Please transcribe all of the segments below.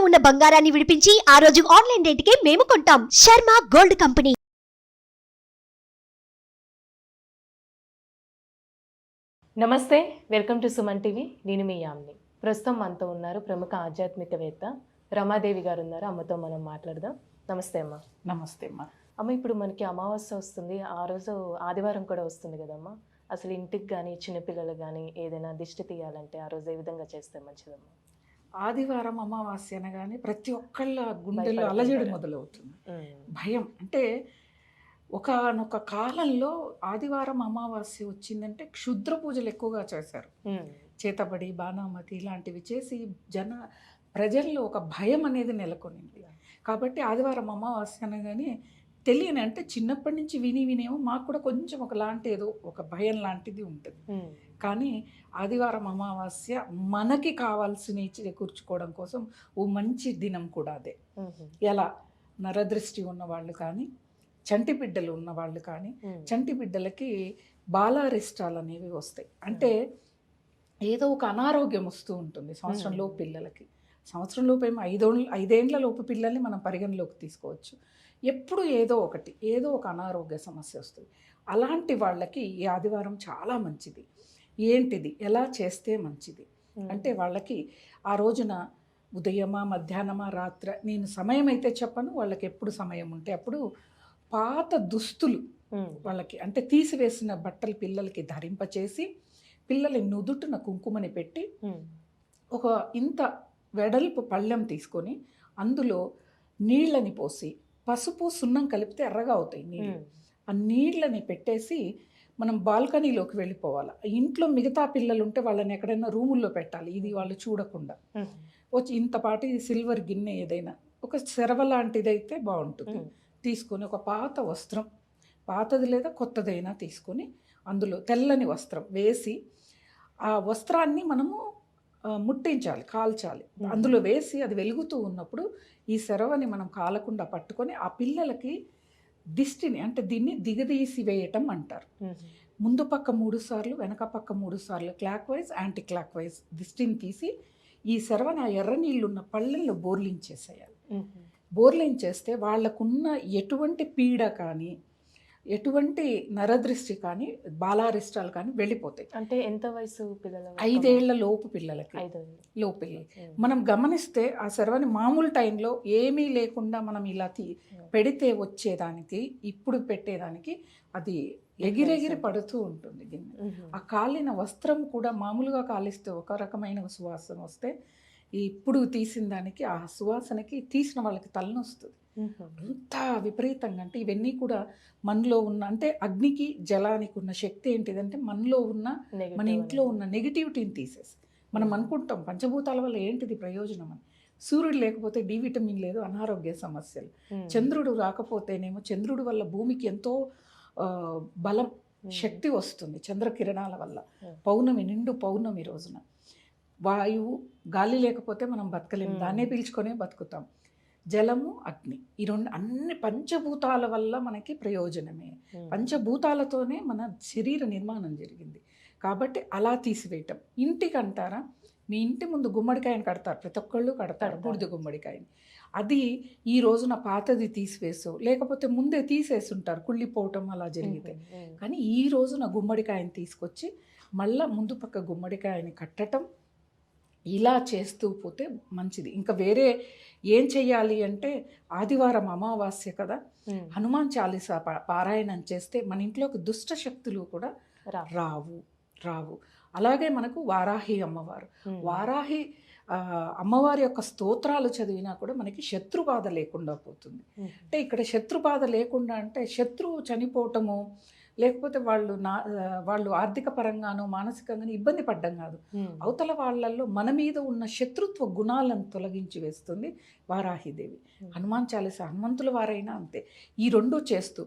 ఉన్న బంగారాన్ని విడిపించి ఆ రోజు ఆన్లైన్ రేటుకే మేము కొంటాం. Sharma gold company. నమస్తే, వెల్కమ్ టు సుమన్ టీవీ. నేను మీ యామ్ని. ప్రస్తుతం మనతో ఉన్నారు ప్రముఖ ఆధ్యాత్మికవేత్త రమాదేవి గారు ఉన్నారు. అమ్మతో మనం మాట్లాడదాం. నమస్తే అమ్మ. నమస్తే అమ్మా. అమ్మ, ఇప్పుడు మనకి అమావాస్య వస్తుంది, ఆ రోజు ఆదివారం కూడా వస్తుంది కదమ్మా. అసలు ఇంటికి కానీ చిన్నపిల్లలకు కానీ ఏదైనా దిష్టి తీయాలంటే ఆ రోజు ఏ విధంగా చేస్తే మంచిదమ్మా? ఆదివారం అమావాస్య అనగానే ప్రతి ఒక్కళ్ళ గుండెల్లో అలజడి మొదలవుతుంది. భయం అంటే ఒకనొక కాలంలో ఆదివారం అమావాస్య వచ్చిందంటే క్షుద్ర పూజలు ఎక్కువగా చేశారు. చేతబడి, బాణామతి ఇలాంటివి చేసి ప్రజల్లో ఒక భయం అనేది నెలకొనింది. కాబట్టి ఆదివారం అమావాస్య అనగానే తెలియని, అంటే చిన్నప్పటి నుంచి వినేమో మాకు కూడా కొంచెం ఒకలాంటి ఏదో ఒక భయం లాంటిది ఉంటుంది. కానీ ఆదివారం అమావాస్య మనకి కావాల్సినవి చేకూర్చుకోవడం కోసం ఓ మంచి దినం కూడా అదే. ఎలా నరదృష్టి ఉన్నవాళ్ళు కానీ, చంటి బిడ్డలు ఉన్నవాళ్ళు కానీ, చంటి బిడ్డలకి బాలారిష్టాలు అనేవి వస్తాయి. అంటే ఏదో ఒక అనారోగ్యం వస్తూ ఉంటుంది సంవత్సరంలో పిల్లలకి. సంవత్సరంలోపు ఏమో 5 లోపు పిల్లల్ని మనం పరిగణలోకి తీసుకోవచ్చు. ఎప్పుడు ఏదో ఒక అనారోగ్య సమస్య వస్తుంది. అలాంటి వాళ్ళకి ఈ ఆదివారం చాలా మంచిది. ఏంటిది, ఎలా చేస్తే మంచిది అంటే, వాళ్ళకి ఆ రోజున ఉదయమా, మధ్యాహ్నమా, రాత్రి, నేను సమయం అయితే చెప్పను, వాళ్ళకి ఎప్పుడు సమయం ఉంటే అప్పుడు పాత దుస్తులు వాళ్ళకి, అంటే తీసివేసిన బట్టలు పిల్లలకి ధరింపచేసి, పిల్లల నుదుటిన కుంకుమని పెట్టి, ఒక ఇంత వెడల్పు పళ్ళెం తీసుకొని అందులో నీళ్ళని పోసి, పసుపు సున్నం కలిపితే ఎర్రగా అవుతాయి నీళ్ళు. ఆ నీళ్ళని పెట్టేసి మనం బాల్కనీలోకి వెళ్ళిపోవాలి. ఇంట్లో మిగతా పిల్లలు ఉంటే వాళ్ళని ఎక్కడైనా రూముల్లో పెట్టాలి, ఇది వాళ్ళు చూడకుండా. వచ్చి ఇంతపాటి సిల్వర్ గిన్నె ఏదైనా ఒక సెరవ లాంటిదైతే బాగుంటుంది, తీసుకొని ఒక పాత వస్త్రం, పాతది లేదా కొత్తదైనా తీసుకొని అందులో తెల్లని వస్త్రం వేసి, ఆ వస్త్రాన్ని మనము ముట్టించాలి, కాల్చాలి. అందులో వేసి అది వెలుగుతూ ఉన్నప్పుడు ఈ సెరవని మనం కాలకుండా పట్టుకొని ఆ పిల్లలకి దిష్టిని, అంటే దీన్ని దిగదీసి వేయటం అంటారు. ముందు పక్క 3 సార్లు, వెనక పక్క 3 సార్లు, clockwise, anticlockwise దిష్టిని తీసి ఈ సెరవని ఆ ఎర్ర నీళ్ళున్న పళ్ళల్లో బోర్లించేసేయాలి. బోర్లించేస్తే వాళ్ళకున్న ఎటువంటి పీడ కానీ, ఎటువంటి నరదృష్టి కానీ, బాలారిష్టాలు కానీ వెళ్ళిపోతాయి. అంటే ఎంత వయసు పిల్లలు? 5 లోపు పిల్లలకి. మనం గమనిస్తే ఆ సెరవని మామూలు టైంలో ఏమీ లేకుండా మనం ఇలా పెడితే వచ్చేదానికి, ఇప్పుడు పెట్టేదానికి అది ఎగిరెగిరి పడుతూ ఉంటుంది గిన్నె. ఆ కాలిన వస్త్రం కూడా మామూలుగా కాలిస్తే ఒక రకమైన సువాసన వస్తే, ఇప్పుడు తీసిన దానికి ఆ సువాసనకి తీసిన వాళ్ళకి తలనొస్తుంది. అంత విపరీతంగా. అంటే ఇవన్నీ కూడా మనలో ఉన్న, అంటే అగ్నికి జలానికి ఉన్న శక్తి ఏంటిదంటే, మనలో ఉన్న, మన ఇంట్లో ఉన్న నెగిటివిటీని తీసేసి, మనం అనుకుంటాం పంచభూతాల వల్ల ఏంటిది ప్రయోజనం అని. సూర్యుడు లేకపోతే డి విటమిన్ లేదు, అనారోగ్య సమస్యలు. చంద్రుడు రాకపోతేనేమో, చంద్రుడి వల్ల భూమికి ఎంతో బలం, శక్తి వస్తుంది చంద్రకిరణాల వల్ల. పౌర్ణమి, నిండు పౌర్ణమి రోజున వాయువు, గాలి లేకపోతే మనం బతకలేము, దాన్నే పీల్చుకొనే బతుకుతాం. జలము, అగ్ని, ఈ రెండు అన్ని పంచభూతాల వల్ల మనకి ప్రయోజనమే. పంచభూతాలతోనే మన శరీర నిర్మాణం జరిగింది. కాబట్టి అలా తీసివేయటం. ఇంటికి అంటారా, మీ ఇంటి ముందు గుమ్మడికాయని కడతారు, ప్రతి ఒక్కళ్ళు కడతారు, బూడిద గుమ్మడికాయని. అది ఈ రోజున పాతది తీసివేసో, లేకపోతే ముందే తీసేసి ఉంటారు, కుళ్ళిపోవటం అలా జరిగితే. కానీ ఈ రోజున గుమ్మడికాయని తీసుకొచ్చి మళ్ళీ ముందు పక్క గుమ్మడికాయని కట్టడం, ఇలా చేస్తూ పోతే మంచిది. ఇంకా వేరే ఏం చెయ్యాలి అంటే, ఆదివారం అమావాస్య కదా, హనుమాన్ చాలీసా పారాయణం చేస్తే మన ఇంట్లోకి దుష్ట శక్తులు కూడా రావు. అలాగే మనకు వారాహి అమ్మవారు, వారాహి అమ్మవారి యొక్క స్తోత్రాలు చదివినా కూడా మనకి శత్రుబాధ లేకుండా పోతుంది. అంటే ఇక్కడ శత్రుబాధ లేకుండా అంటే, శత్రువు చనిపోవటము, లేకపోతే వాళ్ళు ఆర్థిక పరంగానో మానసికంగానో ఇబ్బంది పడ్డం కాదు, అవతల వాళ్ళల్లో మన మీద ఉన్న శత్రుత్వ గుణాలను తొలగించి వేస్తుంది వారాహిదేవి. హనుమాన్ చాలీసా, హనుమంతుల వారైనా అంతే. ఈ రెండు చేస్తూ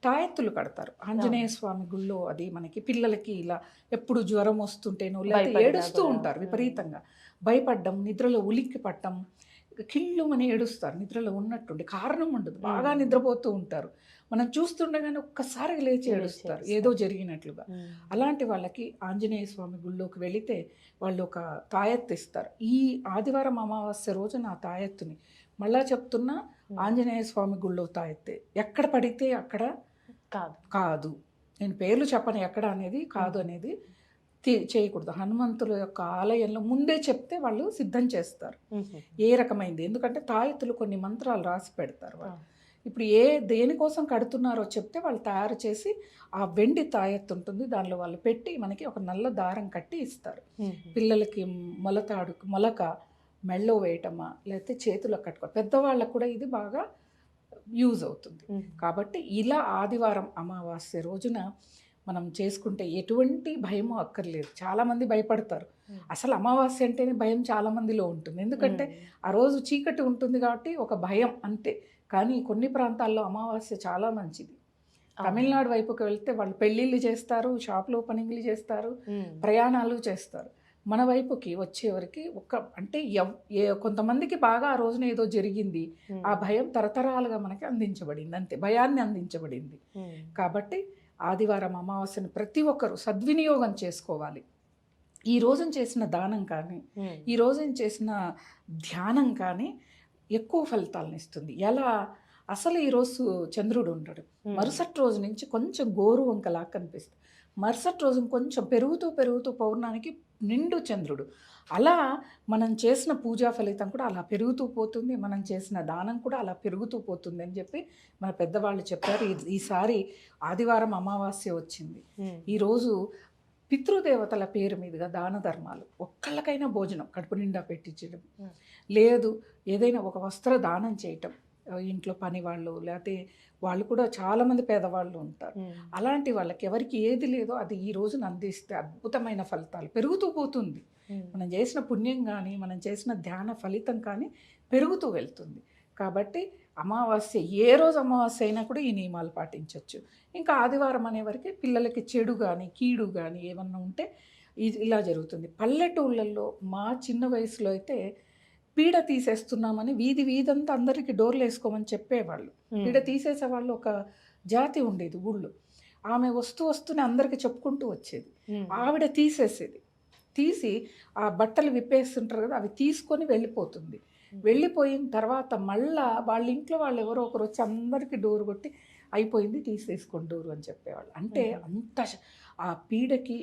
తాయెత్తులు కడతారు ఆంజనేయ స్వామి గుళ్ళో. అది మనకి పిల్లలకి ఇలా ఎప్పుడు జ్వరం వస్తుంటేనో, లేకపోతే ఏడుస్తూ ఉంటారు విపరీతంగా, భయపడ్డం, నిద్రలో ఉలిక్కి పట్టడం, కిళ్ళుమని ఏడుస్తారు, నిద్రలో ఉన్నట్టుండి కారణం ఉండదు, బాగా నిద్రపోతూ ఉంటారు. మనం చూస్తుండగానే ఒక్కసారి లేచి ఏడుస్తారు ఏదో జరిగినట్లుగా. అలాంటి వాళ్ళకి ఆంజనేయ స్వామి గుళ్ళోకి వెళితే వాళ్ళు ఒక తాయెత్తు ఇస్తారు. ఈ ఆదివారం అమావాస్య రోజున ఆ తాయెత్తుని మళ్ళా చెప్తున్నా, ఆంజనేయ స్వామి గుళ్ళో తాయెత్తే, ఎక్కడ పడితే అక్కడ కాదు, నేను పేర్లు చెప్పను ఎక్కడ అనేది, కాదు అనేది చేయకూడదు. హనుమంతుల యొక్క ఆలయంలో ముందే చెప్తే వాళ్ళు సిద్ధం చేస్తారు ఏ రకమైంది. ఎందుకంటే తాయెత్తులు కొన్ని మంత్రాలు రాసి పెడతారు వాళ్ళు. ఇప్పుడు దేనికోసం కడుతున్నారో చెప్తే వాళ్ళు తయారు చేసి ఆ వెండి తాయెత్తు ఉంటుంది, దానిలో వాళ్ళు పెట్టి మనకి ఒక నల్ల దారం కట్టి ఇస్తారు. పిల్లలకి మొలక మెళ్ళో వేయటమా, లేకపోతే చేతిలో కట్టుకోవడం, పెద్దవాళ్ళకు కూడా ఇది బాగా యూజ్ అవుతుంది. కాబట్టి ఇలా ఆదివారం అమావాస్య రోజున మనం చేసుకుంటే ఎటువంటి భయమో అక్కర్లేదు. చాలామంది భయపడతారు, అసలు అమావాస్య అంటేనే భయం చాలామందిలో ఉంటుంది. ఎందుకంటే ఆ రోజు చీకటి ఉంటుంది కాబట్టి ఒక భయం అంతే. కానీ కొన్ని ప్రాంతాల్లో అమావాస్య చాలా మంచిది. తమిళనాడు వైపుకి వెళ్తే వాళ్ళు పెళ్ళిళ్ళు చేస్తారు, షాపులు ఓపెనింగ్లు చేస్తారు, ప్రయాణాలు చేస్తారు. మన వైపుకి వచ్చేవరికి కొంతమందికి బాగా ఆ రోజున ఏదో జరిగింది, ఆ భయం తరతరాలుగా మనకి అందించబడింది, అంతే, భయాన్ని అందించబడింది. కాబట్టి ఆదివారం అమావాస్యను ప్రతి ఒక్కరూ సద్వినియోగం చేసుకోవాలి. ఈ రోజున చేసిన దానం కానీ, ఈ రోజున చేసిన ధ్యానం కానీ ఎక్కువ ఫలితాలను ఇస్తుంది. ఎలా? అసలు ఈరోజు చంద్రుడు ఉండడు, మరుసటి రోజు నుంచి కొంచెం గోరు వంకలా కనిపిస్తుంది, మరుసటి రోజు కొంచెం పెరుగుతూ పౌర్ణానికి నిండు చంద్రుడు. అలా మనం చేసిన పూజా ఫలితం కూడా అలా పెరుగుతూ పోతుంది, మనం చేసిన దానం కూడా అలా పెరుగుతూ పోతుంది అని చెప్పి మన పెద్దవాళ్ళు చెప్పారు. ఈసారి ఆదివారం అమావాస్య వచ్చింది, ఈరోజు పితృదేవతల పేరు మీదుగా దాన ధర్మాలు, ఒక్కళ్ళకైనా భోజనం కడుపు నిండా పెట్టించడం, లేదు ఏదైనా ఒక వస్త్ర దానం చేయటం, ఇంట్లో పని వాళ్ళు లేకపోతే వాళ్ళు కూడా చాలామంది పేదవాళ్ళు ఉంటారు, అలాంటి వాళ్ళకి ఎవరికి ఏది లేదో అది ఈ రోజున అందిస్తే అద్భుతమైన ఫలితాలు పెరుగుతూ పోతుంది. మనం చేసిన పుణ్యం కానీ, మనం చేసిన ధ్యాన ఫలితం కానీ పెరుగుతూ వెళ్తుంది. కాబట్టి అమావాస్య ఏ రోజు అమావాస్య అయినా కూడా ఈ నియమాలు పాటించవచ్చు. ఇంకా ఆదివారం అనేవరకు పిల్లలకి చెడు కానీ కీడు కానీ ఏమన్నా ఉంటే ఇలా జరుగుతుంది. పల్లెటూళ్ళల్లో మా చిన్న వయసులో అయితే పీడ తీసేస్తున్నామని వీధంతా అందరికీ డోర్లు వేసుకోమని చెప్పేవాళ్ళు. పీడ తీసేసేవాళ్ళు ఒక జాతి ఉండేది ఊళ్ళో. ఆమె వస్తూనే అందరికి చెప్పుకుంటూ వచ్చేది. ఆవిడ తీసేసేది, తీసి ఆ బట్టలు విప్పేస్తుంటారు కదా, అవి తీసుకొని వెళ్ళిపోతుంది. వెళ్ళిపోయిన తర్వాత మళ్ళా వాళ్ళ ఇంట్లో వాళ్ళు ఎవరో ఒకరు వచ్చి అందరికీ డోర్ కొట్టి అయిపోయింది తీసేసుకోండి డోరు అని చెప్పేవాళ్ళు. అంటే అంత ఆ పీడకి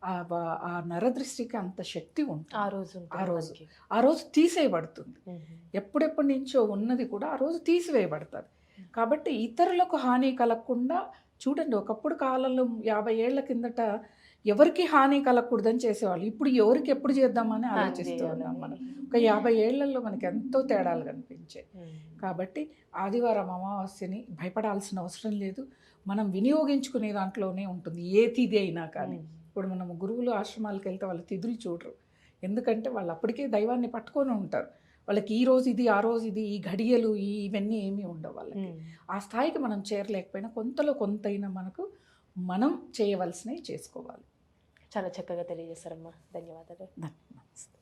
ఆ నరదృష్టికి అంత శక్తి ఉంటుంది ఆ రోజు తీసేయబడుతుంది. ఎప్పుడెప్పటి నుంచో ఉన్నది కూడా ఆ రోజు తీసివేయబడుతుంది. కాబట్టి ఇతరులకు హాని కలగకుండా చూడండి, ఒకప్పుడు కాలంలో 50 ఏళ్ల కిందట ఎవరికి హాని కలగకూడదని చేసేవాళ్ళు. ఇప్పుడు ఎవరికి ఎప్పుడు చేద్దామని ఆలోచిస్తూ ఉన్నాం మనం. ఒక 50 ఏళ్లలో మనకి ఎంతో తేడాలు కనిపించాయి. కాబట్టి ఆదివారం అమావాస్యని భయపడాల్సిన అవసరం లేదు, మనం వినియోగించుకునే దాంట్లోనే ఉంటుంది ఏ తిథి అయినా కానీ. ఇప్పుడు మనం గురువులు ఆశ్రమాలకు వెళ్తే వాళ్ళ తిథులు చూడరు, ఎందుకంటే వాళ్ళు అప్పటికే దైవాన్ని పట్టుకొని ఉంటారు. వాళ్ళకి ఈ రోజు ఇది, ఆ రోజు ఇది, ఈ ఘడియలు ఇవన్నీ ఏమీ ఉండవు వాళ్ళకి. ఆ స్థాయికి మనం చేరలేకపోయినా కొంతలో కొంతైనా మనం చేయవలసినవి చేసుకోవాలి. చాలా చక్కగా తెలియజేశారమ్మా, ధన్యవాదాలు. నమస్తే.